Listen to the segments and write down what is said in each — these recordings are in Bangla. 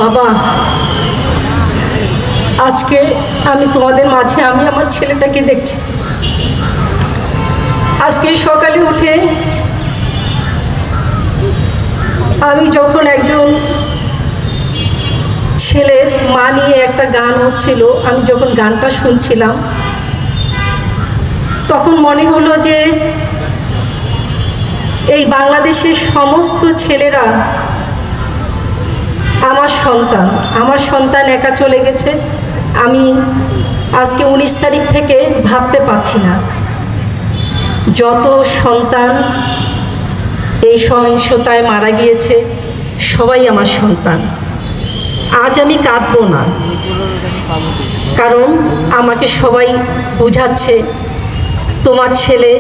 বাবা, আজকে আমি তোমাদের মাঝে আমি আমার ছেলেটাকে দেখছি। আজকে সকালে উঠে আমি যখন একজন ছেলের মা নিয়ে একটা গান হচ্ছিল, আমি যখন গানটা শুনছিলাম তখন মনে হলো যে এই বাংলাদেশের সমস্ত ছেলেরা আমার সন্তান একা চলে গেছে। আমি আজকে 19 তারিখ থেকে ভাবতে পারছি না, যত সন্তান এই সহিংসতায় মারা গিয়েছে সবাই আমার সন্তান। আজ আমি কাঁদবো না, কারণ আমাকে সবাই বোঝাচ্ছে তোমার ছেলে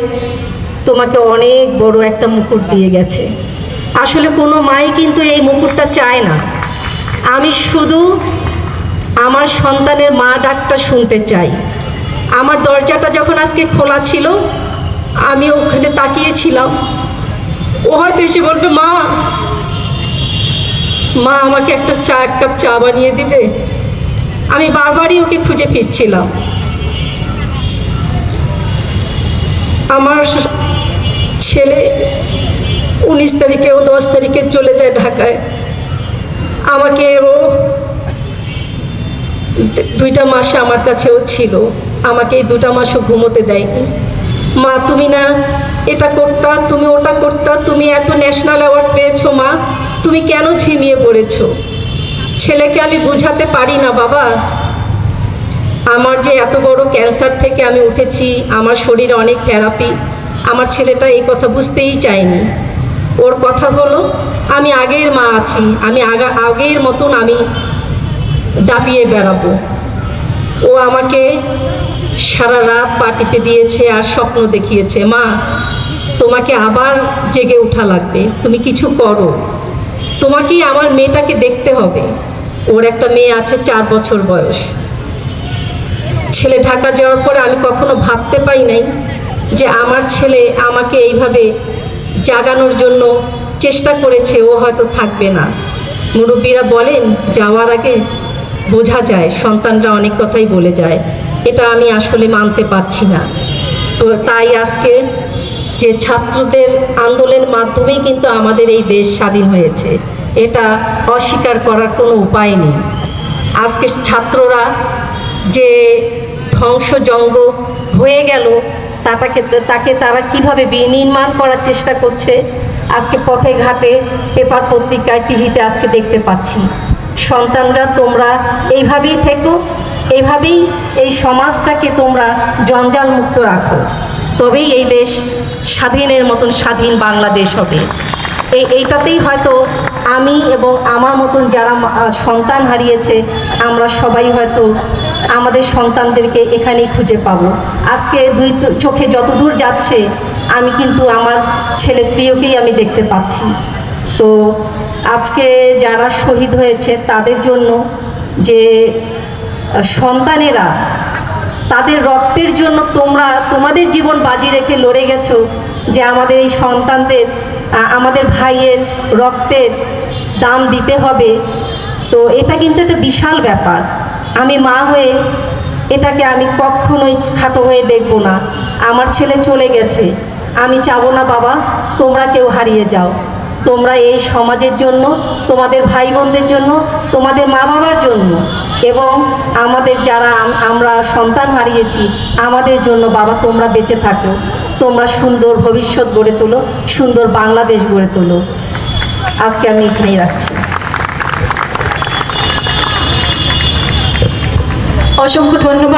তোমাকে অনেক বড় একটা মুকুট দিয়ে গেছে। আসলে কোনো মাই কিন্তু এই মুকুটটা চায় না। আমি শুধু আমার সন্তানের মা ডাকটা শুনতে চাই। আমার দরজাটা যখন আজকে খোলা ছিল, আমি ওখানে তাকিয়েছিলাম। ও হয়তো এসে বলবে, মা মা আমাকে এক কাপ চা বানিয়ে দিবে। আমি বারবারই ওকে খুঁজে ফিরছিলাম। আমার ছেলে 19 তারিখে ও 10 তারিখে চলে যায় ঢাকায়। আমাকে ও 2টা মাস আমার কাছেও ছিল। আমাকে এই 2টা মাসও ঘুমোতে দেয়নি। মা তুমি না এটা করতা, তুমি ওটা করতা, তুমি এত ন্যাশনাল অ্যাওয়ার্ড পেয়েছো, মা তুমি কেন ঝিমিয়ে পড়েছো? ছেলেকে আমি বোঝাতে পারি না বাবা, আমার যে এত বড় ক্যান্সার থেকে আমি উঠেছি, আমার শরীরে অনেক থেরাপি। আমার ছেলেটা এই কথা বুঝতেই চায়নি। ওর কথা হলো আমি আগের মা আছি, আমি আগের মতন আমি দাপিয়ে বেড়াবো। ও আমাকে সারা রাত পা টিপে দিয়েছে আর স্বপ্ন দেখিয়েছে, মা তোমাকে আবার জেগে ওঠা লাগবে, তুমি কিছু করো, তোমাকেই আমার মেয়েটাকে দেখতে হবে। ওর একটা মেয়ে আছে 4 বছর বয়স। ছেলে ঢাকা যাওয়ার পরে আমি কখনো ভাবতে পাই নাই যে আমার ছেলে আমাকে এইভাবে জাগানোর জন্য চেষ্টা করেছে। ও হয়তো থাকবে না। মুরব্বীরা বলেন যাওয়ার আগে বোঝা যায়, সন্তানরা অনেক কথাই বলে যায়। এটা আমি আসলে মানতে পারছি না। তো তাই আজকে যে ছাত্রদের আন্দোলনের মাধ্যমেই কিন্তু আমাদের এই দেশ স্বাধীন হয়েছে, এটা অস্বীকার করার কোনো উপায় নেই। আজকে ছাত্ররা যে ধ্বংসজঙ্গ হয়ে গেল তাকে তারা কিভাবে বিনির্মাণ করার চেষ্টা করছে, আজকে পথে ঘাটে, পেপার পত্রিকায়, টিভিতে আজকে দেখতে পাচ্ছি। সন্তানরা তোমরা এইভাবেই থেকো, এইভাবেই এই সমাজটাকে তোমরা জঞ্জাল মুক্ত রাখো, তবেই এই দেশ স্বাধীনের মতন স্বাধীন বাংলাদেশ হবে। এইটাতেই হয়তো আমি এবং আমার মতন যারা সন্তান হারিয়েছে আমরা সবাই হয়তো আমাদের সন্তানদেরকে এখানেই খুঁজে পাবো। আজকে 2 চোখে যত দূর যাচ্ছে আমি কিন্তু আমার ছেলে প্রিয়কেই আমি দেখতে পাচ্ছি। তো আজকে যারা শহীদ হয়েছে তাদের জন্য যে সন্তানেরা তাদের রক্তের জন্য তোমরা তোমাদের জীবন বাজি রেখে লড়ে গেছো, যে আমাদের এই সন্তানদের আমাদের ভাইয়ের রক্তের দাম দিতে হবে। তো এটা কিন্তু একটা বিশাল ব্যাপার। আমি মা হয়ে এটাকে আমি কখনোই খাটো হয়ে দেখব না। আমার ছেলে চলে গেছে, আমি চাবো না বাবা তোমরা কেউ হারিয়ে যাও। তোমরা এই সমাজের জন্য, তোমাদের ভাই বোনদের জন্য, তোমাদের মা বাবার জন্য এবং আমাদের যারা আমরা সন্তান হারিয়েছি আমাদের জন্য বাবা তোমরা বেঁচে থাকো। তোমরা সুন্দর ভবিষ্যৎ গড়ে তোলো, সুন্দর বাংলাদেশ গড়ে তোলো। আজকে আমি এখানেই রাখছি। অসংখ্য ধন্যবাদ।